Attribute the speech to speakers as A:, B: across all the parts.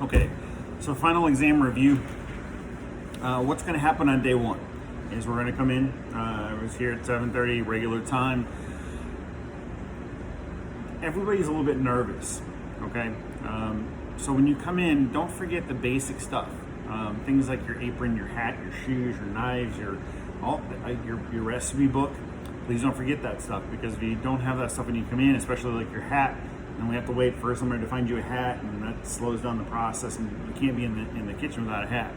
A: Okay, so final exam review. What's going to happen on day one is we're going to come in. I was here at 7:30 regular time. Everybody's a little bit nervous, okay? So when you come in, don't forget the basic stuff. Things like your apron, your hat, your shoes, your knives, your recipe book. Please don't forget that stuff, because if you don't have that stuff when you come in, especially like your hat, then we have to wait for somebody to find you a hat, and that slows down the process, and you can't be in the kitchen without a hat.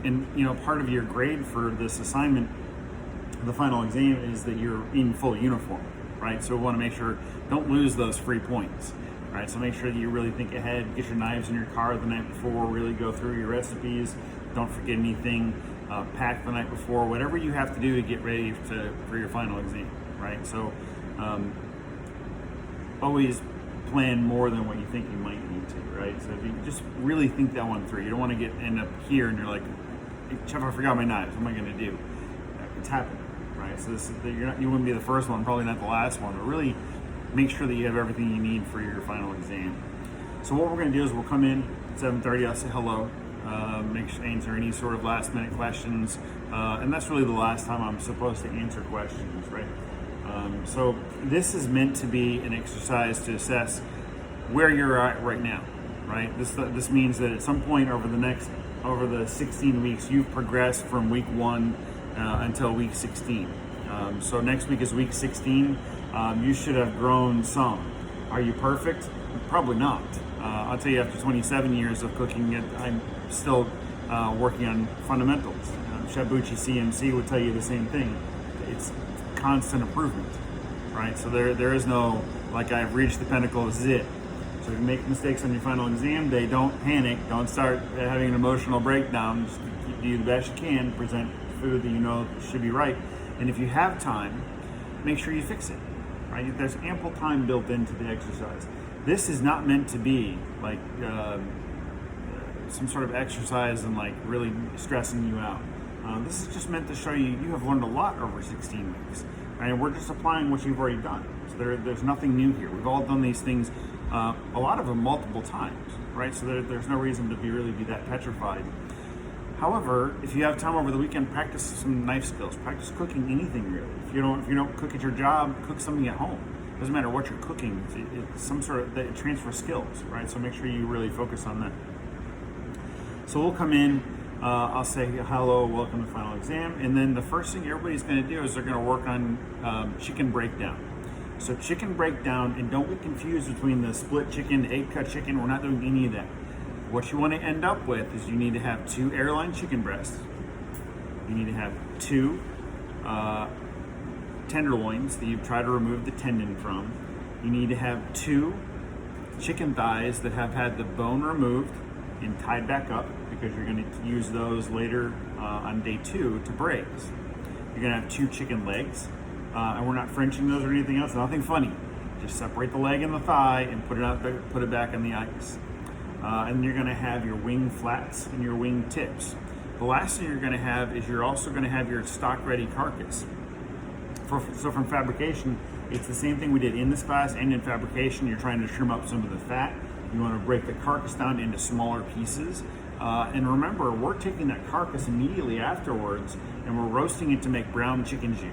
A: And you know, part of your grade for this assignment, the final exam, is that you're in full uniform, right? So we want to make sure, don't lose those free points, right? So make sure that you really think ahead, get your knives in your car the night before, really go through your recipes, don't forget anything, pack the night before, whatever you have to do to get ready for your final exam, right? So always plan more than what you think you might need to, right? So if you just really think that one through, you don't want to end up here and you're like, Chef, I forgot my knives, what am I going to do? It's happening, right? So you wouldn't be the first one, probably not the last one, but really make sure that you have everything you need for your final exam. So what we're going to do is we'll come in at 7:30, I'll say hello, make sure to answer any sort of last minute questions, and that's really the last time I'm supposed to answer questions, right? So this is meant to be an exercise to assess where you're at right now, right? This means that at some point over the 16 weeks, you've progressed from week 1 until week 16. So next week is week 16. You should have grown some. Are you perfect? Probably not. I'll tell you, after 27 years of cooking, I'm still working on fundamentals. Chef Bucci CMC would tell you the same thing. It's constant improvement, right? So there is no, like, I've reached the pinnacle, this is it. So if you make mistakes on your final exam day, don't panic, don't start having an emotional breakdown. Just do the best you can, present food that you know should be right. And if you have time, make sure you fix it, right? There's ample time built into the exercise. This is not meant to be like some sort of exercise and like really stressing you out. This is just meant to show you have learned a lot over 16 weeks, right? And we're just applying what you've already done. So there's nothing new here. We've all done these things, a lot of them multiple times, right? So there's no reason to really be that petrified. However, if you have time over the weekend, practice some knife skills. Practice cooking anything really. If you don't cook at your job, cook something at home. Doesn't matter what you're cooking. It's some sort of that transfer skills, right? So make sure you really focus on that. So we'll come in. I'll say hello, welcome to final exam, and then the first thing everybody's going to do is they're going to work on chicken breakdown. So chicken breakdown, and don't get confused between the split chicken, egg cut chicken. We're not doing any of that. What you want to end up with is you need to have 2 airline chicken breasts. You need to have 2 tenderloins that you've tried to remove the tendon from. You need to have 2 chicken thighs that have had the bone removed and tied back up, because you're going to use those later on day 2 to braise. You're going to have 2 chicken legs, and we're not Frenching those or anything else, nothing funny. Just separate the leg and the thigh and put it back on the ice. And you're going to have your wing flats and your wing tips. The last thing you're going to have is you're also going to have your stock ready carcass. So from fabrication, it's the same thing we did in this class and in fabrication. You're trying to trim up some of the fat. You want to break the carcass down into smaller pieces. And remember, we're taking that carcass immediately afterwards and we're roasting it to make brown chicken jus,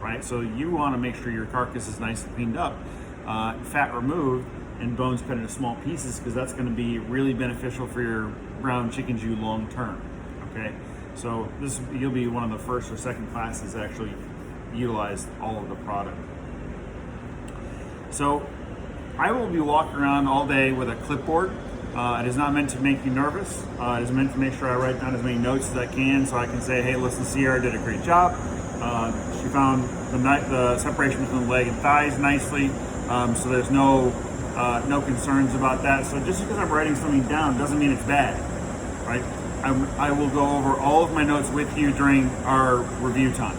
A: right? So you want to make sure your carcass is nice and cleaned up, fat removed, and bones cut into small pieces, because that's going to be really beneficial for your brown chicken jus long term, okay? So you'll be one of the first or second classes that actually utilize all of the product. So I will be walking around all day with a clipboard. It is not meant to make you nervous. It is meant to make sure I write down as many notes as I can, so I can say, hey, listen, Sierra did a great job. She found the separation between the leg and thighs nicely, so there's no concerns about that. So just because I'm writing something down doesn't mean it's bad, right? I will go over all of my notes with you during our review time,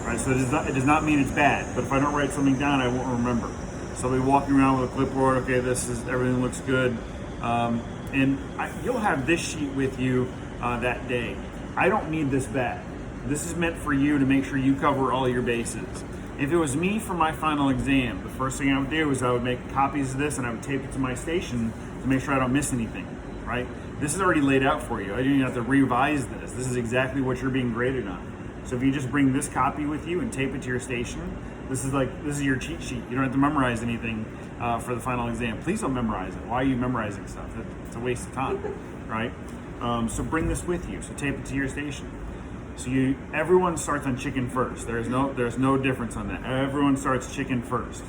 A: right? So it does not mean it's bad, but if I don't write something down, I won't remember. So I'll be walking around with a clipboard. Okay, everything looks good. And you'll have this sheet with you that day. I don't need this back. This is meant for you to make sure you cover all your bases. If it was me for my final exam, the first thing I would do is I would make copies of this and I would tape it to my station to make sure I don't miss anything. right? This is already laid out for you. I don't even have to revise this. This is exactly what you're being graded on. So if you just bring this copy with you and tape it to your station, this is your cheat sheet. You don't have to memorize anything for the final exam. Please don't memorize it. Why are you memorizing stuff? It's a waste of time, right? So bring this with you. So tape it to your station. So everyone starts on chicken first. There's no difference on that. Everyone starts chicken first.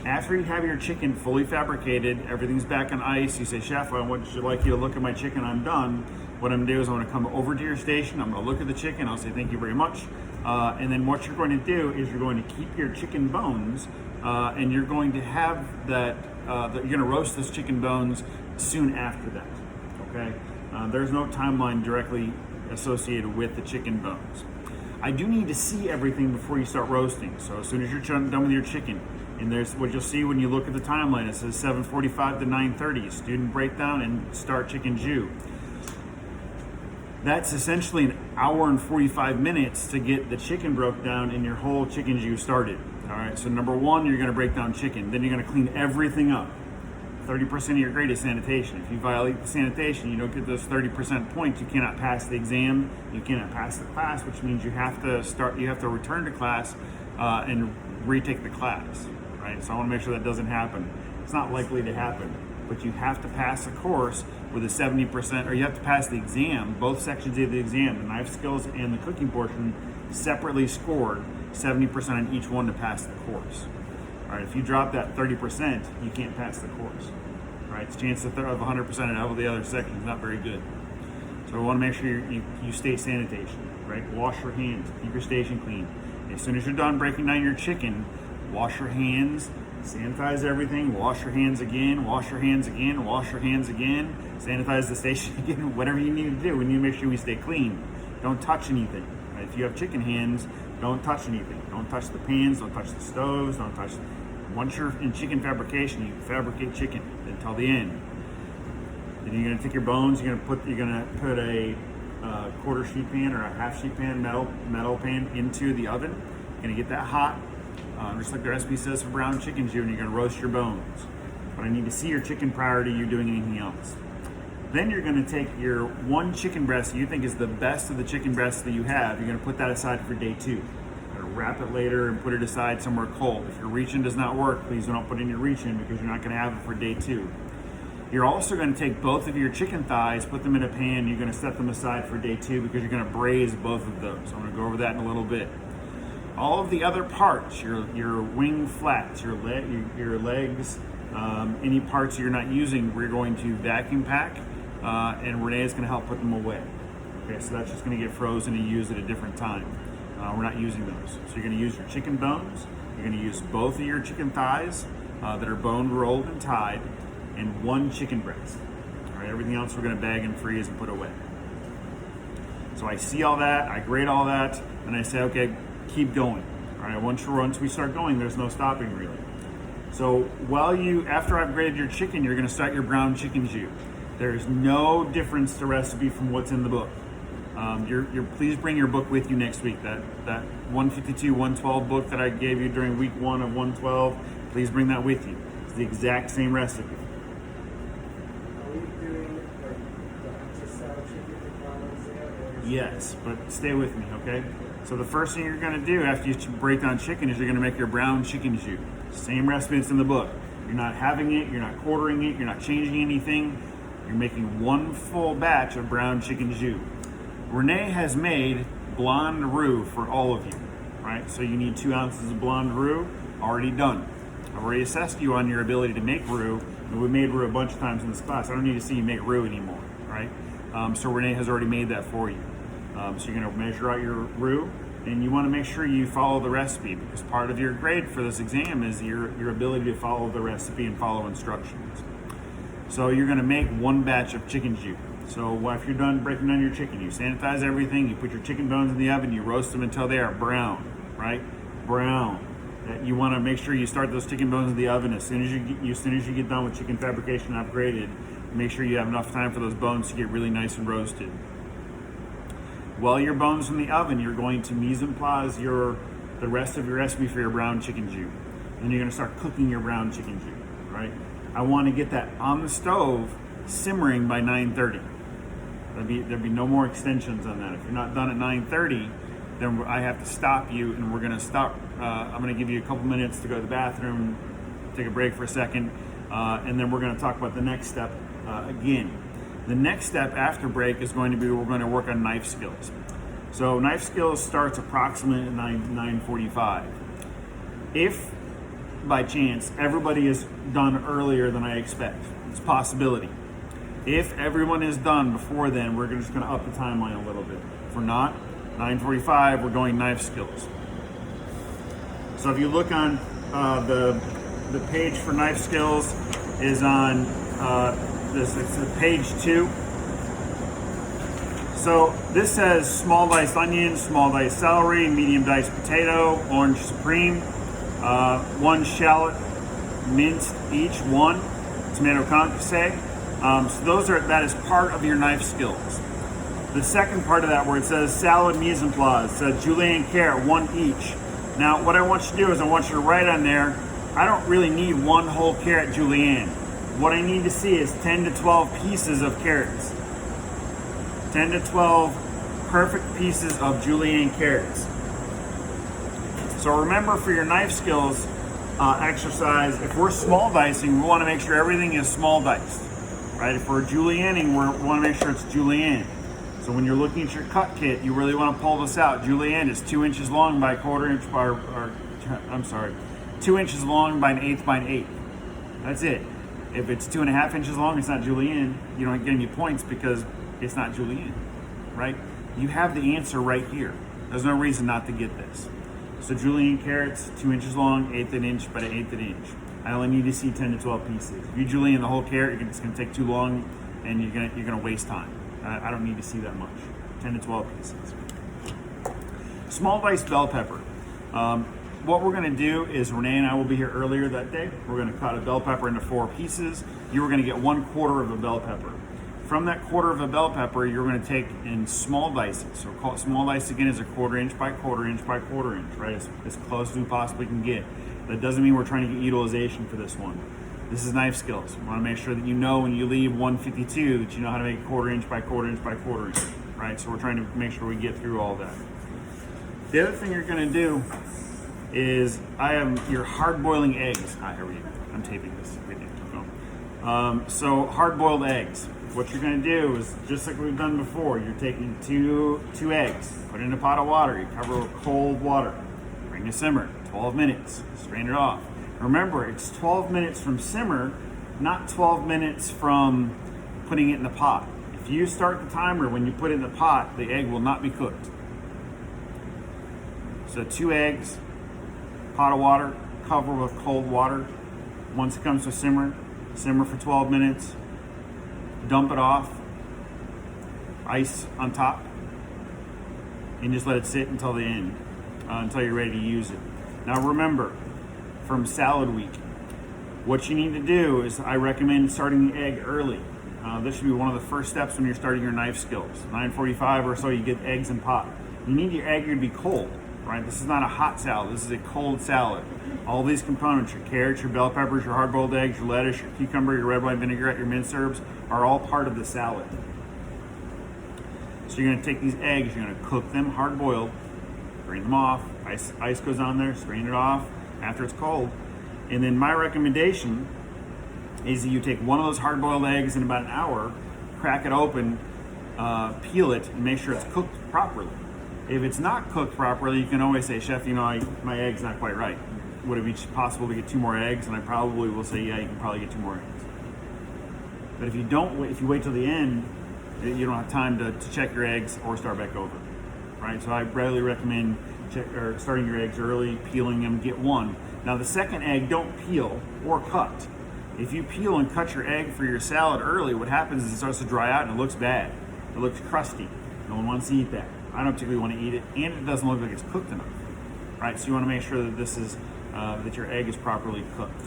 A: After you have your chicken fully fabricated, everything's back on ice, you say, Chef, I would like you to look at my chicken, I'm done. What I'm gonna do is I'm gonna come over to your station, I'm gonna look at the chicken, I'll say thank you very much. And then what you're going to do is you're going to keep your chicken bones and you're going to have you're gonna roast those chicken bones soon after that, okay? There's no timeline directly associated with the chicken bones. I do need to see everything before you start roasting. So as soon as you're done with your chicken, and there's what you'll see when you look at the timeline, it says 7:45 to 9:30, student breakdown and start chicken jus. That's essentially an hour and 45 minutes to get the chicken broke down and your whole chicken jus started. All right, so number one, you're gonna break down chicken. Then you're gonna clean everything up. 30% of your grade is sanitation. If you violate the sanitation, you don't get those 30% points, you cannot pass the exam, you cannot pass the class, which means you have to return to class and retake the class, right? So I wanna make sure that doesn't happen. It's not likely to happen, but you have to pass a course with a 70%, or you have to pass the exam, both sections of the exam, the knife skills and the cooking portion, separately scored 70% on each one to pass the course. All right, if you drop that 30%, you can't pass the course. All right, the chance of 100% in all the other sections is not very good. So we want to make sure you stay sanitation, right? Wash your hands, keep your station clean. As soon as you're done breaking down your chicken, wash your hands, sanitize everything, wash your hands again, wash your hands again, wash your hands again, sanitize the station again, whatever you need to do. We need to make sure we stay clean. Don't touch anything. Right? If you have chicken hands, don't touch anything. Don't touch the pans, don't touch the stoves, don't touch. Once you're in chicken fabrication, you fabricate chicken until the end. Then you're gonna take your bones, you're gonna put a quarter sheet pan or a half sheet pan, metal pan into the oven. You're gonna get that hot, just like the recipe says for brown chicken jus, and you're gonna roast your bones. But I need to see your chicken prior to you doing anything else. Then you're gonna take your one chicken breast that you think is the best of the chicken breasts that you have, you're gonna put that aside for day 2. You're gonna wrap it later and put it aside somewhere cold. If your reach-in does not work, please don't put in your reach-in because you're not gonna have it for day 2. You're also gonna take both of your chicken thighs, put them in a pan, you're gonna set them aside for day 2 because you're gonna braise both of those. I'm gonna go over that in a little bit. All of the other parts, your wing flats, your legs, any parts you're not using, we're going to vacuum pack, and Renee is gonna help put them away. Okay, so that's just gonna get frozen and used at a different time. We're not using those. So you're gonna use your chicken bones, you're gonna use both of your chicken thighs that are bone rolled and tied, and one chicken breast. All right, everything else we're gonna bag and freeze and put away. So I see all that, I grade all that, and I say, okay, keep going. All right, once we start going, there's no stopping really. So after I've graded your chicken, you're gonna start your brown chicken jus. There's no difference to recipe from what's in the book. Please bring your book with you next week. That 152, 112 book that I gave you during week 1 of 112, please bring that with you. It's the exact same recipe.
B: Are we doing just salad chicken exam?
A: Yes, but stay with me, okay? So the first thing you're gonna do after you break down chicken is you're gonna make your brown chicken jus. Same recipe that's in the book. You're not having it, you're not quartering it, you're not changing anything. You're making one full batch of brown chicken jus. Renee has made blonde roux for all of you, right? So you need 2 ounces of blonde roux, already done. I've already assessed you on your ability to make roux, and we made roux a bunch of times in this class. I don't need to see you make roux anymore, right? So Renee has already made that for you. So you're gonna measure out your roux, and you wanna make sure you follow the recipe because part of your grade for this exam is your ability to follow the recipe and follow instructions. So you're gonna make 1 batch of chicken jus. So if you're done breaking down your chicken, you sanitize everything, you put your chicken bones in the oven, you roast them until they are brown, right? Brown. You wanna make sure you start those chicken bones in the oven as soon as you get done with chicken fabrication upgraded. Make sure you have enough time for those bones to get really nice and roasted. While your bones in the oven, you're going to mise en place the rest of your recipe for your brown chicken jus. And you're gonna start cooking your brown chicken jus, right? I wanna get that on the stove simmering by 9:30. There'd be no more extensions on that. If you're not done at 9:30, then I have to stop you, and we're gonna stop. I'm gonna give you a couple minutes to go to the bathroom, take a break for a second, and then we're gonna talk about the next step again. The next step after break is going to be we're going to work on knife skills. So knife skills starts approximately at 9:45. If by chance everybody is done earlier than I expect, it's a possibility. If everyone is done before then, we're just going to up the timeline a little bit. If we're not, 9:45, we're going knife skills. So if you look on the page for knife skills is on it's page 2. So this says small diced onion, small diced celery, medium diced potato, orange supreme, 1 shallot minced each, 1 tomato concasse. So that is part of your knife skills. The second part of that where it says salad mise en place, says julienne carrot, 1 each. Now what I want you to do is I want you to write on there, I don't really need 1 whole carrot julienne. What I need to see is 10 to 12 pieces of carrots. 10 to 12 perfect pieces of julienne carrots. So remember for your knife skills exercise, if we're small dicing, we want to make sure everything is small diced. Right? If we're julienning, we want to make sure it's julienne. So when you're looking at your cut kit, you really want to pull this out. Julienne is 2 inches long by 1/4 inch by, 2 inches long by 1/8 by 1/8. That's it. If it's 2.5 inches long, it's not julienne. You don't get any points because it's not julienne, right? You have the answer right here. There's no reason not to get this. So julienne carrots, 2 inches long, 1/8 inch by 1/8 inch. I only need to see 10 to 12 pieces. If you julienne the whole carrot, it's going to take too long, and you're going to waste time. I don't need to see that much. 10 to 12 pieces. Small diced bell pepper. What we're going to do is Renee and I will be here earlier that day. We're going to cut a bell pepper into 4 pieces. You are going to get 1/4 of a bell pepper. From that 1/4 of a bell pepper, you're going to take in small dices. So small dice again is 1/4 inch by 1/4 inch by 1/4 inch, right? As close as we possibly can get. That doesn't mean we're trying to get utilization for this one. This is knife skills. We want to make sure that you know when you leave 152 that you know how to make 1/4 inch by 1/4 inch by 1/4 inch, right? So we're trying to make sure we get through all that. The other thing you're going to do is your hard boiling eggs. Here we go. I'm taping this. So hard boiled eggs. What you're going to do is just like we've done before. You're taking two eggs, put it in a pot of water. You cover it with cold water. Bring to simmer. 12 minutes. Strain it off. Remember, it's 12 minutes from simmer, not 12 minutes from putting it in the pot. If you start the timer when you put it in the pot, the egg will not be cooked. So 2 eggs, pot of water, cover with cold water. Once it comes to simmer for 12 minutes, dump it off, ice on top, and just let it sit until the end, until you're ready to use it. Now remember, from salad week, what you need to do is I recommend starting the egg early. This should be one of the first steps when you're starting your knife skills. 9:45 or so, you get eggs in pot. You need your egg to be cold, right? This is not a hot salad. This is a cold salad. All these components, your carrots, your bell peppers, your hard-boiled eggs, your lettuce, your cucumber, your red wine vinaigrette, your minced herbs, are all part of the salad. So you're going to take these eggs, you're going to cook them hard-boiled, drain them off, ice goes on there, strain it off after it's cold. And then my recommendation is that you take one of those hard-boiled eggs in about an hour, crack it open, peel it, and make sure it's cooked properly. If it's not cooked properly, you can always say, Chef, my egg's not quite right. Would it be possible to get 2 more eggs? And I probably will say, yeah, you can probably get 2 more eggs. But if you wait till the end, you don't have time to check your eggs or start back over, right? So I rarely recommend starting your eggs early, peeling them, get 1. Now the second egg, don't peel or cut. If you peel and cut your egg for your salad early, what happens is it starts to dry out and it looks bad. It looks crusty. No one wants to eat that. I don't particularly want to eat it, and it doesn't look like it's cooked enough, right? So you want to make sure that that your egg is properly cooked.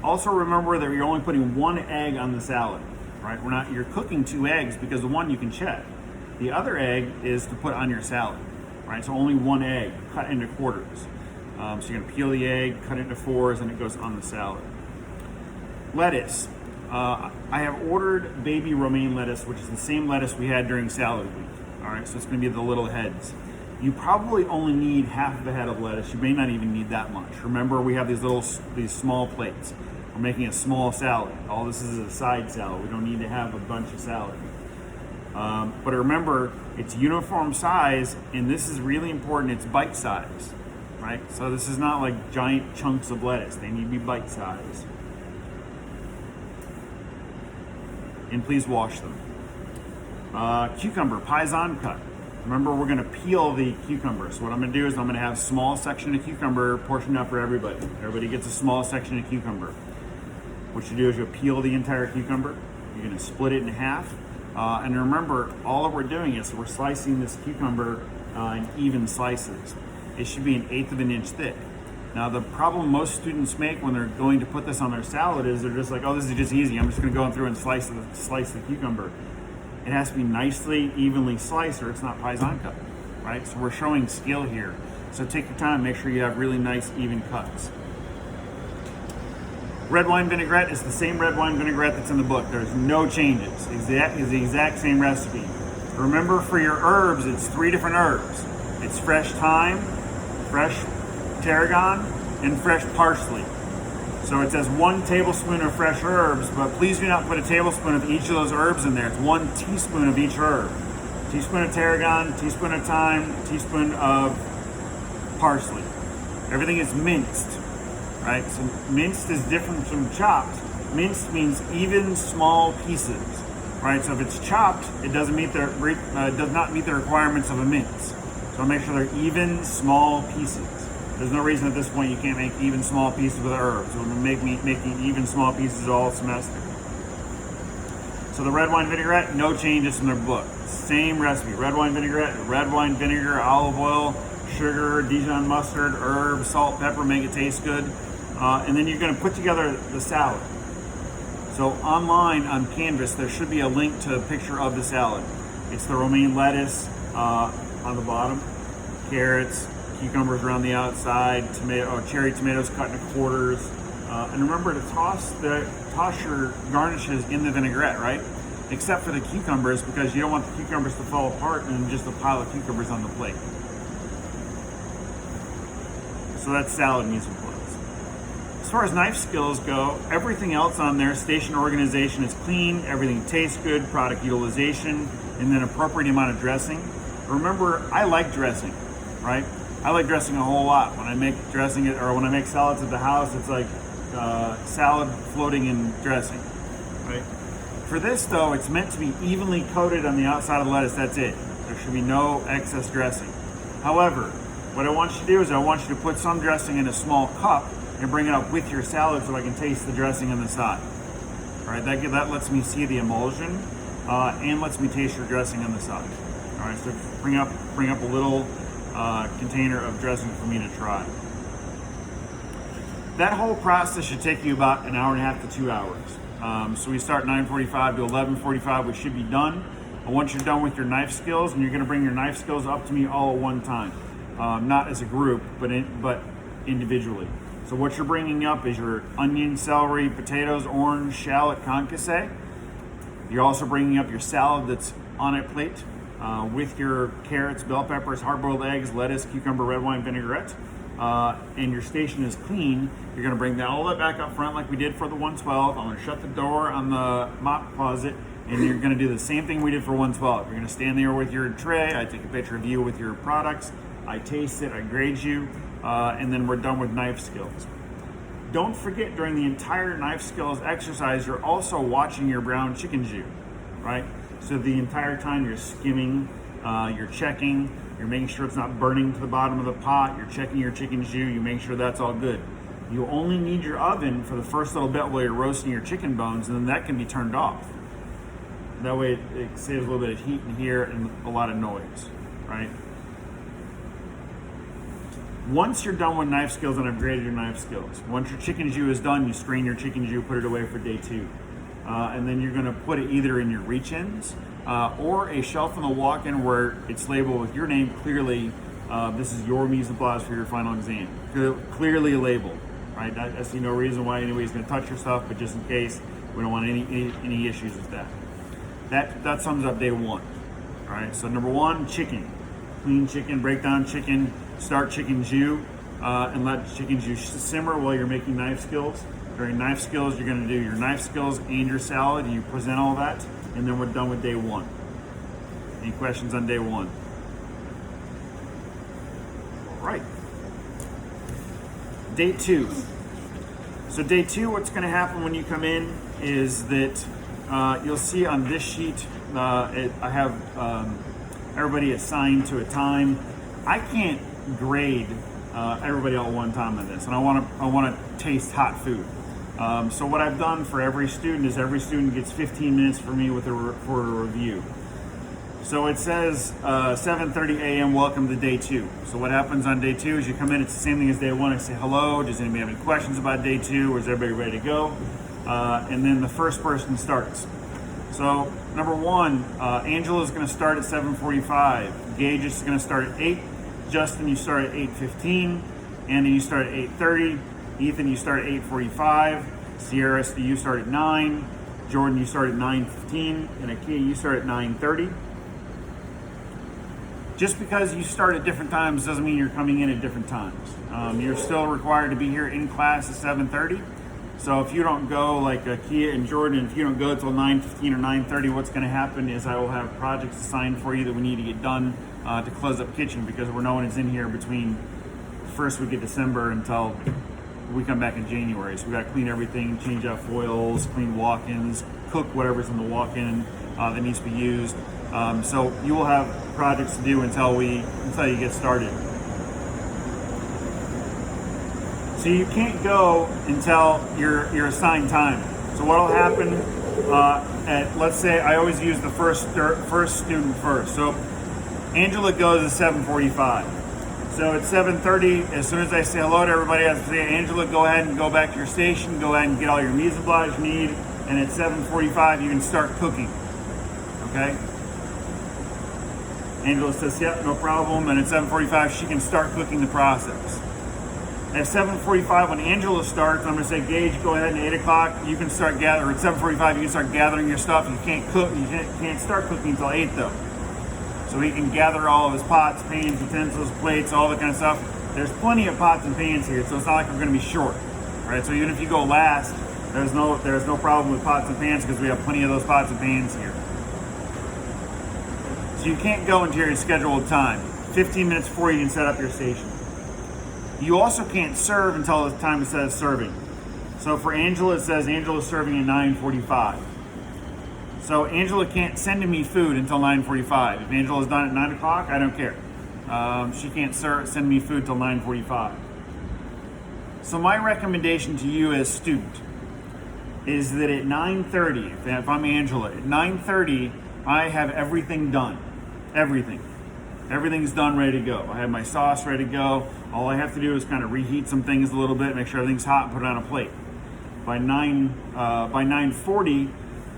A: Also remember that you're only putting 1 egg on the salad, right? You're cooking 2 eggs because the one you can check. The other egg is to put on your salad, right? So only 1 egg cut into quarters. So you're gonna peel the egg, cut it into 4s, and it goes on the salad. Lettuce. I have ordered baby romaine lettuce, which is the same lettuce we had during salad week. All right, so it's going to be the little heads. You probably only need half of a head of lettuce. You may not even need that much. Remember, we have these small plates. We're making a small salad. All this is a side salad. We don't need to have a bunch of salad. But remember, it's uniform size, and this is really important. It's bite size, right? So this is not like giant chunks of lettuce. They need to be bite size. And please wash them. Cucumber, paisan cut. Remember, we're going to peel the cucumber. So what I'm going to do is I'm going to have a small section of cucumber portioned out for everybody. Everybody gets a small section of cucumber. What you do is you'll peel the entire cucumber. You're going to split it in half. And remember, all that we're doing is we're slicing this cucumber in even slices. It should be 1/8 of an inch thick. Now, the problem most students make when they're going to put this on their salad is they're just like, oh, this is just easy. I'm just going to go through and slice the cucumber. It has to be nicely, evenly sliced, or it's not paisan cut, right? So we're showing skill here. So take your time, make sure you have really nice, even cuts. Red wine vinaigrette is the same red wine vinaigrette that's in the book. There's no changes. It's the exact same recipe. Remember, for your herbs, it's 3 different herbs. It's fresh thyme, fresh tarragon, and fresh parsley. So it says 1 tablespoon of fresh herbs, but please do not put a tablespoon of each of those herbs in there. It's 1 teaspoon of each herb. Teaspoon of tarragon, teaspoon of thyme, teaspoon of parsley. Everything is minced, right? So minced is different from chopped. Minced means even small pieces, right? So if it's chopped, it does not meet the requirements of a mince. So make sure they're even small pieces. There's no reason at this point you can't make even small pieces with herbs. We're going to be making even small pieces all semester. So the red wine vinaigrette, no changes from their book. Same recipe. Red wine vinaigrette, red wine vinegar, olive oil, sugar, Dijon mustard, herbs, salt, pepper, make it taste good. And then you're going to put together the salad. So online on Canvas, there should be a link to a picture of the salad. It's the romaine lettuce on the bottom, carrots, cucumbers around the outside, cherry tomatoes cut into quarters, and remember to toss your garnishes in the vinaigrette, right? Except for the cucumbers, because you don't want the cucumbers to fall apart and just a pile of cucumbers on the plate. So that's salad mise en place. As far as knife skills go, everything else on there, station organization is clean, everything tastes good, product utilization, and then appropriate amount of dressing. Remember, I like dressing, right? I like dressing a whole lot. When I make dressing or when I make salads at the house, it's like salad floating in dressing, right? For this though, it's meant to be evenly coated on the outside of the lettuce. That's it. There should be no excess dressing. However, what I want you to do is I want you to put some dressing in a small cup and bring it up with your salad so I can taste the dressing on the side. All right, that lets me see the emulsion and lets me taste your dressing on the side. All right, so bring up a little container of dressing for me to try. That whole process should take you about 1.5 hours to 2 hours. So we start 9:45 to 11:45. We should be done. And once you're done with your knife skills, and you're going to bring your knife skills up to me all at one time, not as a group, but individually. So what you're bringing up is your onion, celery, potatoes, orange, shallot, concasse. You're also bringing up your salad that's on a plate. With your carrots, bell peppers, hard-boiled eggs, lettuce, cucumber, red wine vinaigrette, and your station is clean, you're going to bring all that back up front like we did for the 112. I'm going to shut the door on the mop closet, and you're going to do the same thing we did for 112. You're going to stand there with your tray. I take a picture of you with your products. I taste it. I grade you, and then we're done with knife skills. Don't forget, during the entire knife skills exercise, you're also watching your brown chicken jus, right? So the entire time you're skimming, you're checking, you're making sure it's not burning to the bottom of the pot, you're checking your chicken jus, you make sure that's all good. You only need your oven for the first little bit while you're roasting your chicken bones, and then that can be turned off. That way it saves a little bit of heat in here and a lot of noise, right? Once you're done with knife skills, and I've graded your knife skills, once your chicken jus is done, you strain your chicken jus, put it away for day 2. And then you're going to put it either in your reach-ins or a shelf in the walk-in where it's labeled with your name clearly. This is your mise en place for your final exam. Clearly labeled, right? I see no reason why anybody's going to touch your stuff, but just in case, We don't want any issues with that. That sums up day one. All right. So number one, chicken, clean chicken, break down chicken, start chicken jus, and let chicken jus simmer while you're making knife skills. During knife skills, you're going to do your knife skills and your salad. You present all that, and then we're done with day one. Any questions on day one? All right. Day two. So day two, what's going to happen when you come in is that you'll see on this sheet, I have everybody assigned to a time. I can't grade everybody all at one time on this, and I want to taste hot food. So what I've done for every student is every student gets 15 minutes for me for a review. So it says 7:30 a.m. welcome to day two. So what happens on day two is you come in, it's the same thing as day one. I say hello, does anybody have any questions about day two, or is everybody ready to go? And then the first person starts. So number one, Angela is going to start at 7:45. Gage is going to start at 8. Justin, you start at 8:15. Andy, you start at 8:30. Ethan, you start at 8:45. Sierra, you start at 9. Jordan, you start at 9:15. And Akia, you start at 9:30. Just because you start at different times doesn't mean you're coming in at different times. You're still required to be here in class at 7:30. So if you don't go, like Akia and Jordan, if you don't go until 9:15 or 9:30, what's going to happen is I will have projects assigned for you that we need to get done to close up kitchen, because we're knowing it's in here between the first week of December until we come back in January. So we got to clean everything, change out foils, clean walk-ins, cook whatever's in the walk-in that needs to be used. So you will have projects to do until you get started. So you can't go until your assigned time. So what will happen let's say I always use the first student first. So Angela goes at 7:45. So at 7:30, as soon as I say hello to everybody, I say, Angela, go ahead and go back to your station. Go ahead and get all your mise en place you need. And at 7:45, you can start cooking. Okay? Angela says, yep, no problem. And at 7:45, she can start cooking the process. At 7:45, when Angela starts, I'm going to say, Gage, go ahead, and 8 o'clock, you can start gathering. At 7:45, you can start gathering your stuff. You can't cook. You can't start cooking until 8, though. So he can gather all of his pots, pans, utensils, plates, all that kind of stuff. There's plenty of pots and pans here, so it's not like we're going to be short. Right? So even if you go last, there's no problem with pots and pans, because we have plenty of those pots and pans here. So you can't go into your scheduled time. 15 minutes before you can set up your station. You also can't serve until the time it says serving. So for Angela, it says Angela's serving at 9:45. So Angela can't send to me food until 9:45. If Angela's done at 9 o'clock, I don't care. She can't send me food till 9:45. So my recommendation to you as student is that at 9:30, if I'm Angela, at 9:30, I have everything done. Everything. Everything's done, ready to go. I have my sauce ready to go. All I have to do is kind of reheat some things a little bit, make sure everything's hot, and put it on a plate. By 9:40,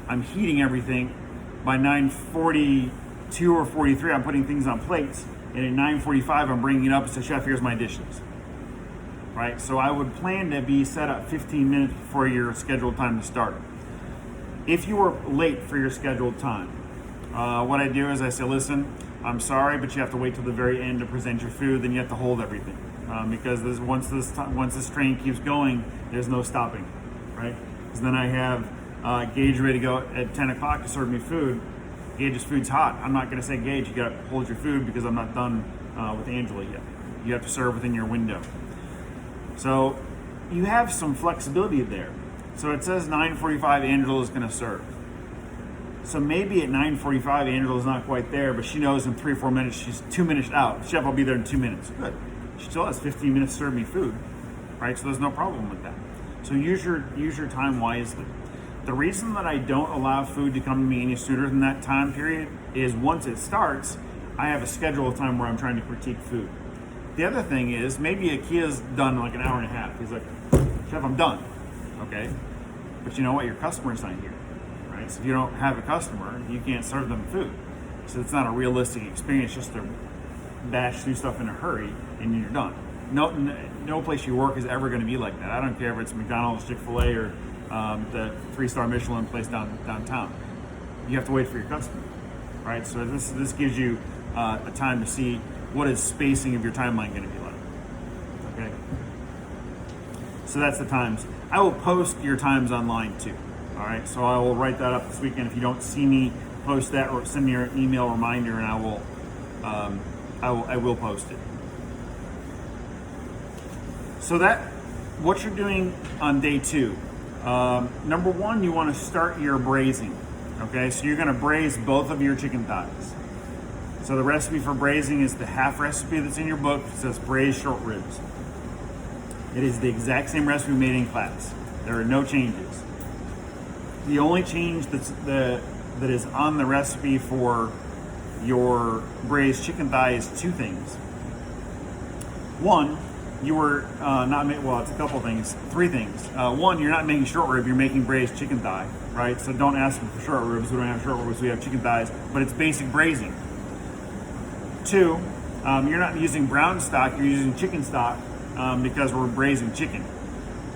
A: I'm heating everything. By 9:42 or 43, I'm putting things on plates. And at 9:45, I'm bringing it up and say, Chef, here's my dishes. Right? So I would plan to be set up 15 minutes before your scheduled time to start. If you were late for your scheduled time, what I do is I say, listen, I'm sorry, but you have to wait till the very end to present your food. Then you have to hold everything, because once this train keeps going, there's no stopping, right? Because then I have Gage ready to go at 10 o'clock to serve me food. Gage's food's hot. I'm not going to say, Gage, you got to hold your food because I'm not done with Angela yet. You have to serve within your window. So you have some flexibility there. So it says 9:45, Angela is going to serve. So maybe at 9:45, Angela's not quite there, but she knows in 3 or 4 minutes, she's 2 minutes out. Chef, I'll be there in 2 minutes. Good. She still has 15 minutes to serve me food, right? So there's no problem with that. So use your time wisely. The reason that I don't allow food to come to me any sooner than that time period is once it starts, I have a schedule of time where I'm trying to critique food. The other thing is maybe Akia's done like an hour and a half. He's like, Chef, I'm done. Okay. But you know what? Your customer's not here. Right? So if you don't have a customer, you can't serve them food. So it's not a realistic experience just to bash through stuff in a hurry and you're done. No place you work is ever going to be like that. I don't care if it's McDonald's, Chick-fil-A, or the 3-star Michelin place downtown. You have to wait for your customer, right? So this gives you a time to see what is spacing of your timeline going to be like. Okay. So that's the times. I will post your times online too. All right. So I will write that up this weekend. If you don't see me post that, or send me an email reminder, and I will post it. So that what you're doing on day 2. Number 1, you want to start your braising. Okay, so you're going to braise both of your chicken thighs. So the recipe for braising is the half recipe that's in your book. It says braised short ribs. It is the exact same recipe made in class. There are no changes. The only change that is on the recipe for your braised chicken thigh is 2 things. One, you were it's a couple things, 3 things. One, you're not making short rib, you're making braised chicken thigh, right? So don't ask me for short ribs. We don't have short ribs, we have chicken thighs, but it's basic braising. 2, you're not using brown stock, you're using chicken stock because we're braising chicken.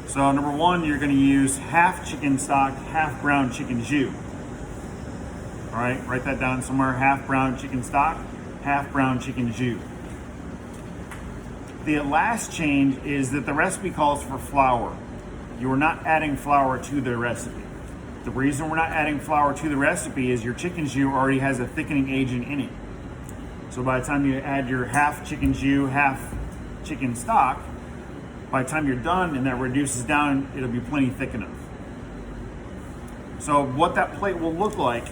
A: So number 1, you're going to use half chicken stock, half brown chicken jus. All right, write that down somewhere. Half brown chicken stock, half brown chicken jus. The last change is that the recipe calls for flour. You are not adding flour to the recipe. The reason we're not adding flour to the recipe is your chicken jus already has a thickening agent in it. So by the time you add your half chicken jus, half chicken stock, by the time you're done and that reduces down, it'll be plenty thick enough. So what that plate will look like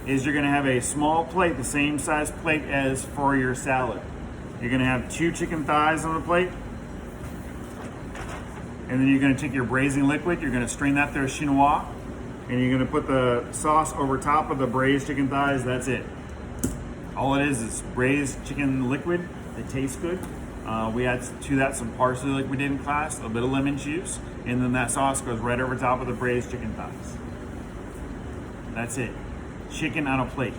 A: is you're going to have a small plate, the same size plate as for your salad. You're going to have 2 chicken thighs on the plate, and then you're going to take your braising liquid, you're going to strain that through a chinois, and you're going to put the sauce over top of the braised chicken thighs. That's it. All it is braised chicken liquid. It tastes good. We add to that some parsley like we did in class, a bit of lemon juice, and then that sauce goes right over top of the braised chicken thighs. That's it. Chicken on a plate.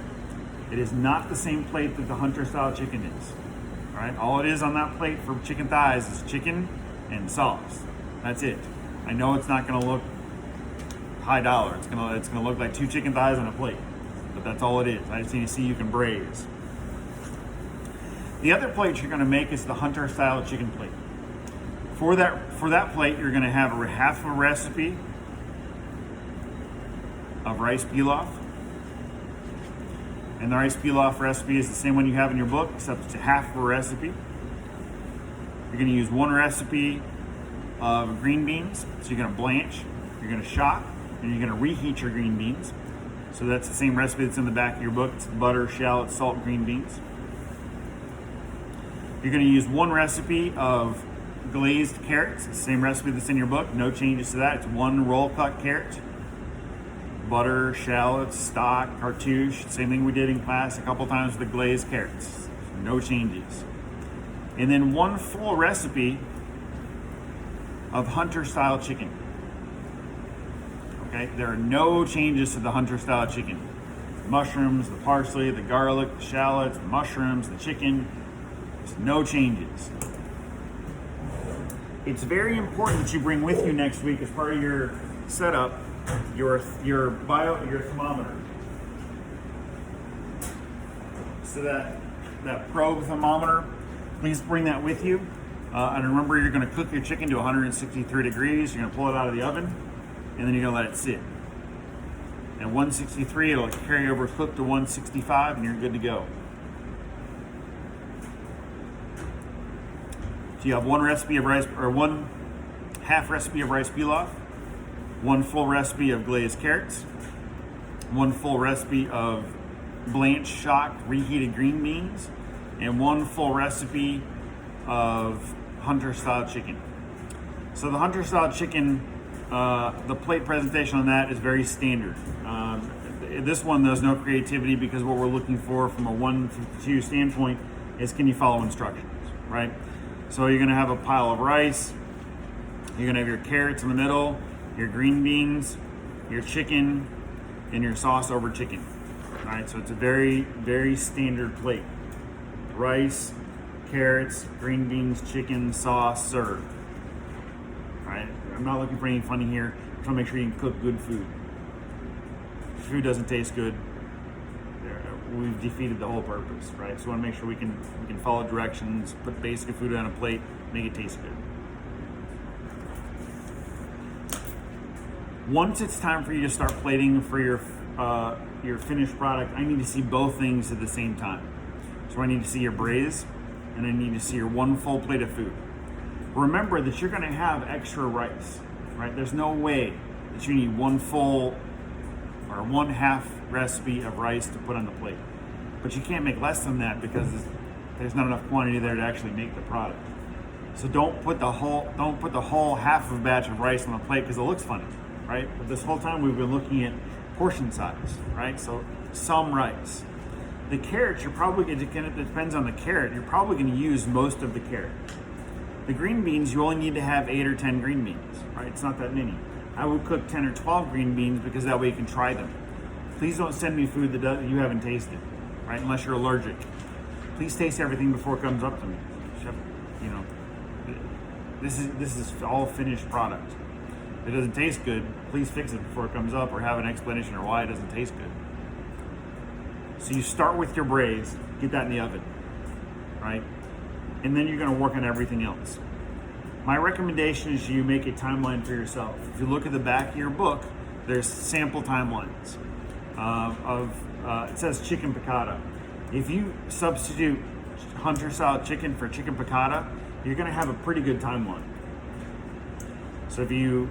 A: It is not the same plate that the Hunter style chicken is. All right, all it is on that plate for chicken thighs is chicken and sauce. That's it. I know it's not going to look high dollar. It's going to look like 2 chicken thighs on a plate, but that's all it is. I just need to see you can braise. The other plate you're going to make is the Hunter style chicken plate. For that plate, you're going to have half a recipe of rice pilaf. And the rice pilaf recipe is the same one you have in your book, except it's a half of a recipe. You're going to use 1 recipe of green beans. So you're going to blanch, you're going to shock, and you're going to reheat your green beans. So that's the same recipe that's in the back of your book. It's butter, shallot, salt, green beans. You're going to use 1 recipe of glazed carrots. It's the same recipe that's in your book. No changes to that. It's 1 roll cut carrot. Butter, shallots, stock, cartouche. Same thing we did in class a couple times with the glazed carrots. No changes. And then 1 full recipe of Hunter style chicken. Okay, there are no changes to the Hunter style chicken. Mushrooms, the parsley, the garlic, the shallots, the mushrooms, the chicken. There's no changes. It's very important that you bring with you next week as part of your setup your thermometer. So that probe thermometer, please bring that with you. And remember, you're going to cook your chicken to 163 degrees. You're going to pull it out of the oven, and then you're going to let it sit. At 163, it'll carry over cook to 165, and you're good to go. So you have 1 recipe of rice, or 1 half recipe of rice pilaf, 1 full recipe of glazed carrots, 1 full recipe of blanched, shocked, reheated green beans, and 1 full recipe of Hunter style chicken. So the Hunter style chicken, the plate presentation on that is very standard. This one, there's no creativity because what we're looking for from a 152 standpoint is, can you follow instructions, right? So you're gonna have a pile of rice, you're gonna have your carrots in the middle, your green beans, your chicken, and your sauce over chicken. All right, so it's a very, very standard plate. Rice, carrots, green beans, chicken, sauce, served. All right, I'm not looking for any funny here. to make sure you can cook good food. If food doesn't taste good, we've defeated the whole purpose, right? So we want to make sure we can follow directions, put basic food on a plate, make it taste good. Once it's time for you to start plating for your finished product, I need to see both things at the same time. So I need to see your braise, and I need to see your one full plate of food. Remember that you're going to have extra rice, right? There's no way that you need one full or one half recipe of rice to put on the plate. But you can't make less than that because there's not enough quantity there to actually make the product. So don't put the whole half of a batch of rice on the plate because it looks funny, right? But this whole time we've been looking at portion size, right? So some rice. The carrots, you're probably it depends on the carrot. You're probably going to use most of the carrot. The green beans, you only need to have 8 or 10 green beans, right? It's not that many. I would cook 10 or 12 green beans because that way you can try them. Please don't send me food that you haven't tasted, right? Unless you're allergic. Please taste everything before it comes up to me. Chef, you know, this is all finished product. If it doesn't taste good, please fix it before it comes up or have an explanation or why it doesn't taste good. So you start with your braise, get that in the oven, right? And then you're going to work on everything else. My recommendation is you make a timeline for yourself. If you look at the back of your book, there's sample timelines it says chicken piccata. If you substitute hunter style chicken for chicken piccata, you're going to have a pretty good timeline. So if you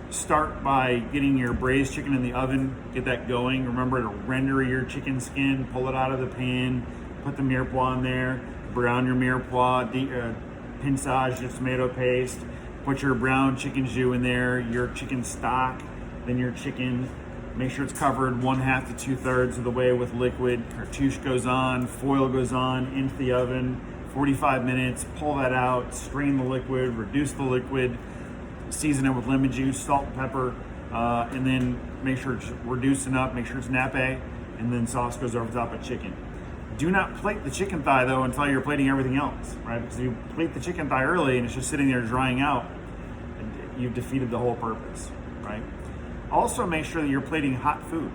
A: start by getting your braised chicken in the oven, get that going. Remember to render your chicken skin, pull it out of the pan, put the mirepoix in there, brown your mirepoix, pinçage your tomato paste, put your brown chicken jus in there, your chicken stock, then your chicken. Make sure it's covered 1/2 to 2/3 of the way with liquid. Cartouche goes on, foil goes on, into the oven, 45 minutes, pull that out, strain the liquid, reduce the liquid, season it with lemon juice, salt, pepper, and then make sure it's reduced enough, make sure it's nappe, and then sauce goes over the top of chicken. Do not plate the chicken thigh though until you're plating everything else, right? Because if you plate the chicken thigh early and it's just sitting there drying out, you've defeated the whole purpose, right? Also make sure that you're plating hot food,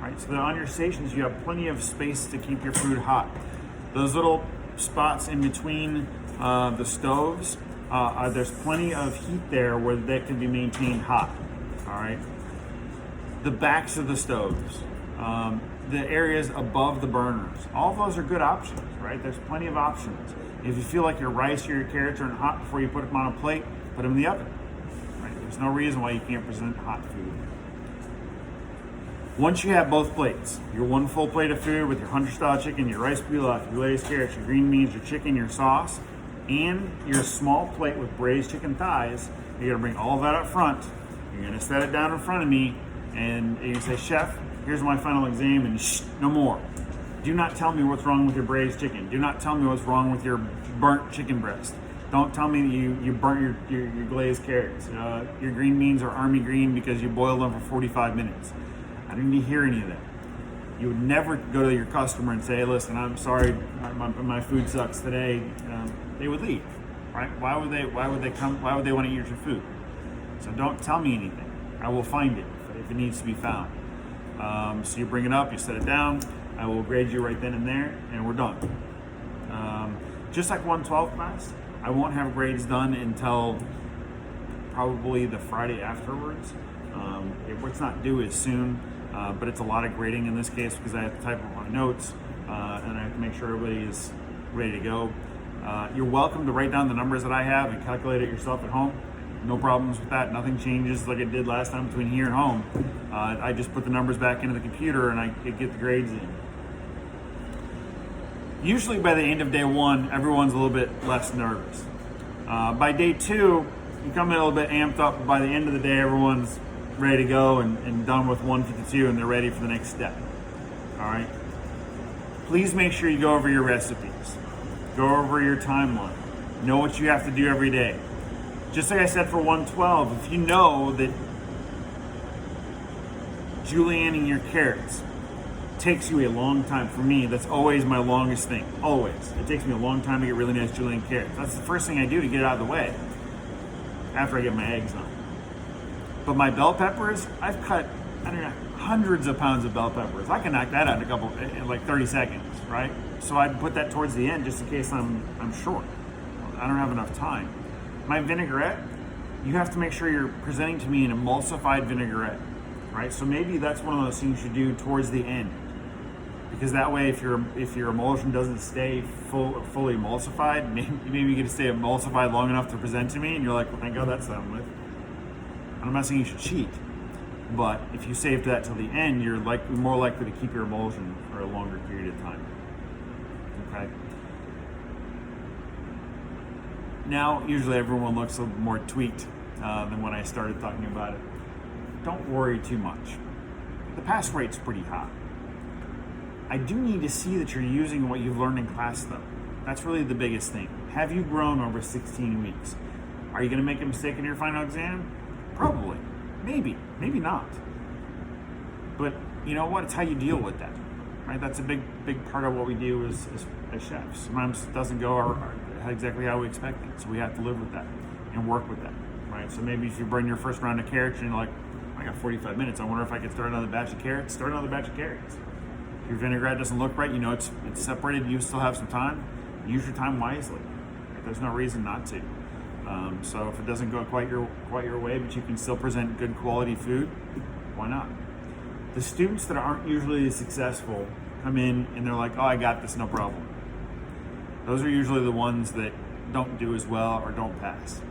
A: right? So that on your stations you have plenty of space to keep your food hot. Those little spots in between the stoves, there's plenty of heat there where they can be maintained hot, all right? The backs of the stoves, the areas above the burners, all of those are good options, right? There's plenty of options. If you feel like your rice or your carrots aren't hot before you put them on a plate, put them in the oven, right? There's no reason why you can't present hot food. Once you have both plates, your one full plate of food with your hunter style chicken, your rice pilaf, your glazed carrots, your green beans, your chicken, your sauce, and your small plate with braised chicken thighs, you're gonna bring all that up front. You're gonna set it down in front of me, and you say, "Chef, here's my final exam," and shh, no more. Do not tell me what's wrong with your braised chicken. Do not tell me what's wrong with your burnt chicken breast. Don't tell me you burnt your glazed carrots. Your green beans are army green because you boiled them for 45 minutes. I didn't need to hear any of that. You would never go to your customer and say, "Hey, listen, I'm sorry, my food sucks today." They would leave, right? Why would they come? Why would they want to eat your food? So don't tell me anything. I will find it if it needs to be found. So you bring it up, you set it down. I will grade you right then and there, and we're done. Just like 112 class, I won't have grades done until probably the Friday afterwards. It's not due as soon. But it's a lot of grading in this case because I have to type up my notes and I have to make sure everybody is ready to go. You're welcome to write down the numbers that I have and calculate it yourself at home. No problems with that. Nothing changes like it did last time between here and home. I just put the numbers back into the computer and I get the grades in. Usually by the end of day one, everyone's a little bit less nervous. By day two, you come in a little bit amped up, but by the end of the day, everyone's ready to go and done with 152 and they're ready for the next step. All right. Please make sure you go over your recipes, go over your timeline, know what you have to do every day. Just like I said for 112, if you know that julienning your carrots takes you a long time, for me, that's always my longest thing, always. It takes me a long time to get really nice julienne carrots. That's the first thing I do to get it out of the way after I get my eggs on. But my bell peppers, I've cut, I don't know, hundreds of pounds of bell peppers. I can knock that out in like 30 seconds, right? So I'd put that towards the end just in case I'm short. I don't have enough time. My vinaigrette, you have to make sure you're presenting to me an emulsified vinaigrette, right? So maybe that's one of those things you do towards the end, because that way, if your emulsion doesn't stay fully emulsified, maybe you get to stay emulsified long enough to present to me, and you're like, well, thank God that's done with. And I'm not saying you should cheat, but if you save that till the end, you're more likely to keep your emulsion for a longer period of time. Okay. Now, usually everyone looks a little more tweaked than when I started talking about it. Don't worry too much. The pass rate's pretty high. I do need to see that you're using what you've learned in class, though. That's really the biggest thing. Have you grown over 16 weeks? Are you going to make a mistake in your final exam? Probably. Maybe not. But you know what? It's how you deal with that, right? That's a big part of what we do as chefs. Sometimes it doesn't go exactly how we expect it, so we have to live with that and work with that, right? So maybe if you burn your first round of carrots and you're like, I got 45 minutes, I wonder if I could start another batch of carrots. Start another batch of carrots. If your vinaigrette doesn't look right, you know it's separated, you still have some time, use your time wisely. There's no reason not to. So if it doesn't go quite your way, but you can still present good quality food, why not? The students that aren't usually successful come in and they're like, oh, I got this, no problem. Those are usually the ones that don't do as well or don't pass.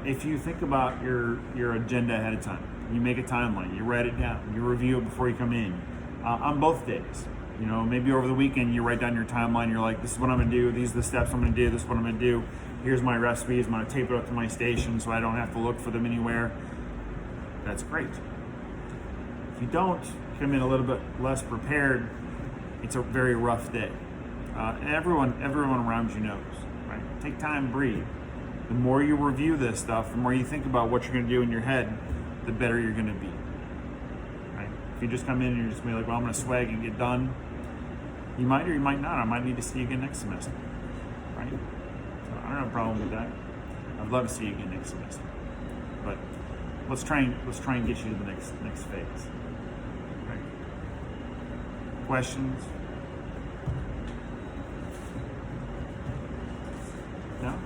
A: If you think about your agenda ahead of time, you make a timeline, you write it down, you review it before you come in. On both days, you know, maybe over the weekend you write down your timeline. You're like, this is what I'm gonna do. These are the steps I'm gonna do. This is what I'm gonna do. Here's my recipes. I'm gonna tape it up to my station so I don't have to look for them anywhere. That's great. If you don't come in a little bit less prepared, it's a very rough day. And everyone around you knows, right? Take time, breathe. The more you review this stuff, the more you think about what you're gonna do in your head, the better you're gonna be. If you just come in and you're just be like, well, I'm going to swag and get done, you might or you might not. I might need to see you again next semester, right? So I don't have a problem with that. I'd love to see you again next semester, but let's try and get you to the next phase. Right? Questions? No?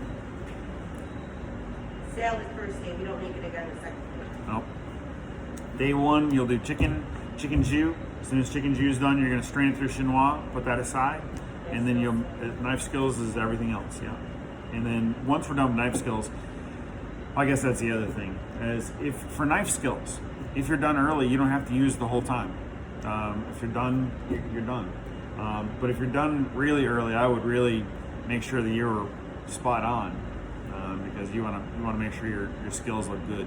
C: Salad first day. We don't make it again the second day.
A: No. Day one, you'll do chicken jus. As soon as chicken jus is done, you're going to strain it through chinois, put that aside, and then knife skills is everything else, yeah. And then once we're done with knife skills, I guess that's the other thing, is for knife skills, if you're done early, you don't have to use the whole time. If you're done, you're done. But if you're done really early, I would really make sure that you're spot on, because you want to make sure your skills look good.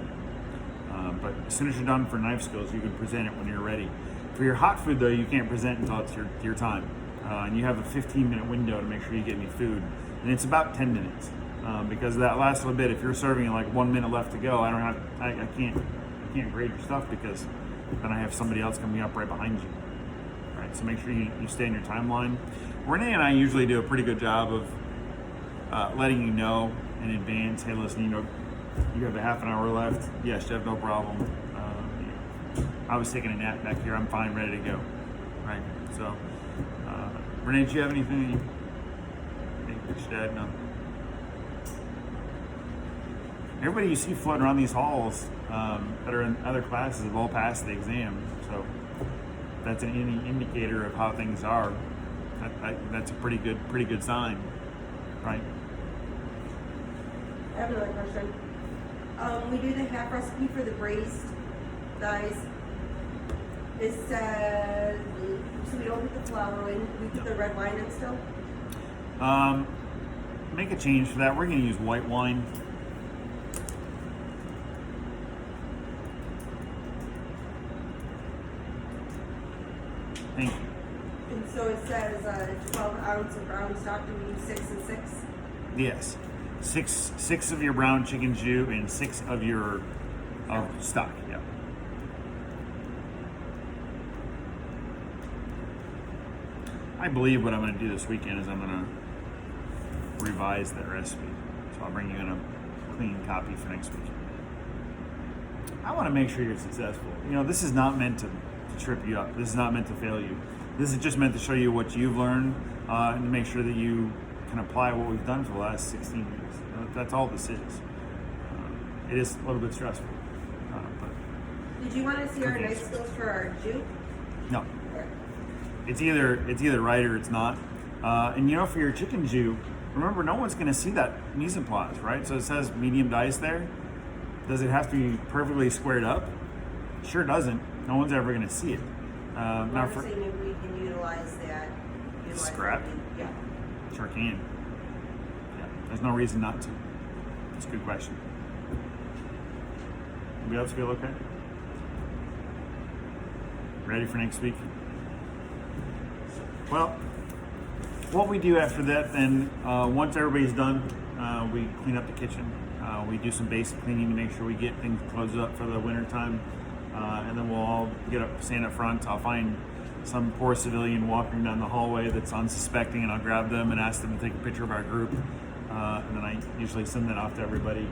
A: But as soon as you're done for knife skills, you can present it when you're ready. For your hot food, though, you can't present until it's your time. And you have a 15-minute window to make sure you get me food. And it's about 10 minutes. Because that last little bit, if you're serving it like 1 minute left to go, I can't grade your stuff, because then I have somebody else coming up right behind you. Right? So make sure you stay in your timeline. Renee and I usually do a pretty good job of letting you know in advance, hey, listen, you have a half an hour left. Yes, you have no problem. I was taking a nap back here. I'm fine, ready to go. Right. So, Renee, do you have anything that you think you should add? No. Everybody you see floating around these halls that are in other classes have all passed the exam. So that's an indicator of how things are. That's a pretty good sign, right?
C: I have another question. We do the half recipe for the braised thighs. It says, so we don't put the flour in, we put the red wine in still?
A: Make a change for that. We're going to use white wine. Thank you.
C: And so it says 12 ounce of brown stock, do we use 6 and 6?
A: Yes. Six of your brown chicken jus and 6 of your stock. Yeah. I believe what I'm going to do this weekend is I'm going to revise that recipe. So I'll bring you in a clean copy for next week. I want to make sure you're successful. You know, this is not meant to trip you up. This is not meant to fail you. This is just meant to show you what you've learned and to make sure that you can apply what we've done for the last 16 years. That's all this is. It is a little bit stressful. But
C: Did you want to see our knife skills for our juke?
A: no. It's either right or it's not. And you know, for your chicken jus, remember, no one's going to see that mise en place, right? So it says medium dice there. Does it have to be perfectly squared up? Sure doesn't. No one's ever going to see it.
C: I'm saying maybe we can utilize that.
A: Scrap?
C: Yeah.
A: Sure can. Yeah. There's no reason not to. That's a good question. Anybody else feel okay? Ready for next week? Well, what we do after that then, once everybody's done, we clean up the kitchen. We do some basic cleaning to make sure we get things closed up for the winter time. And then we'll all stand up front. I'll find some poor civilian walking down the hallway that's unsuspecting, and I'll grab them and ask them to take a picture of our group. And then I usually send that off to everybody.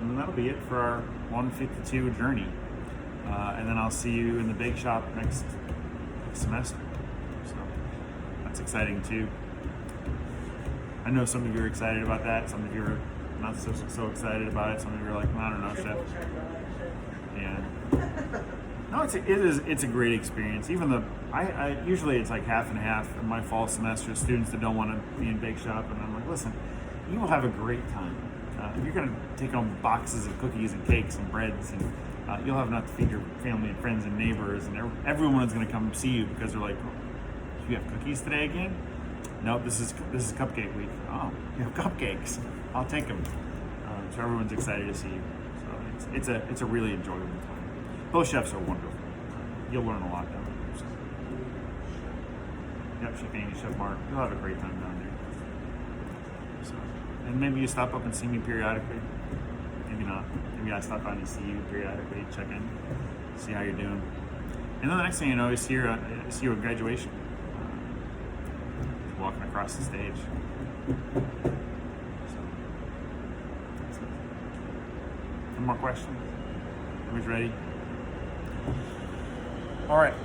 A: And then that'll be it for our 152 journey. And then I'll see you in the bake shop next semester. So that's exciting too. I know some of you are excited about that. Some of you are not so excited about it. Some of you are like, well, I don't know, Chef. Yeah. No, it's a great experience. Even I usually it's like half and half in my fall semester. Students that don't want to be in bake shop, and I'm like, listen, you will have a great time. You're going to take home boxes of cookies and cakes and breads, and you'll have enough to feed your family and friends and neighbors, and everyone is going to come see you because they're like, oh, you have cookies today again? Nope, this is cupcake week. Oh, you have cupcakes. I'll take them. So everyone's excited to see you. So it's a really enjoyable time. Both chefs are wonderful. You'll learn a lot down there. So. Yep, Chef Andy, Chef Mark. You'll have a great time down there. So, and maybe you stop up and see me periodically. Maybe not. Maybe I stop by and see you periodically, check in, see how you're doing. And then the next thing you know, I see you at graduation. Walking across the stage. So, that's it. Any more questions? Everybody's ready? All right.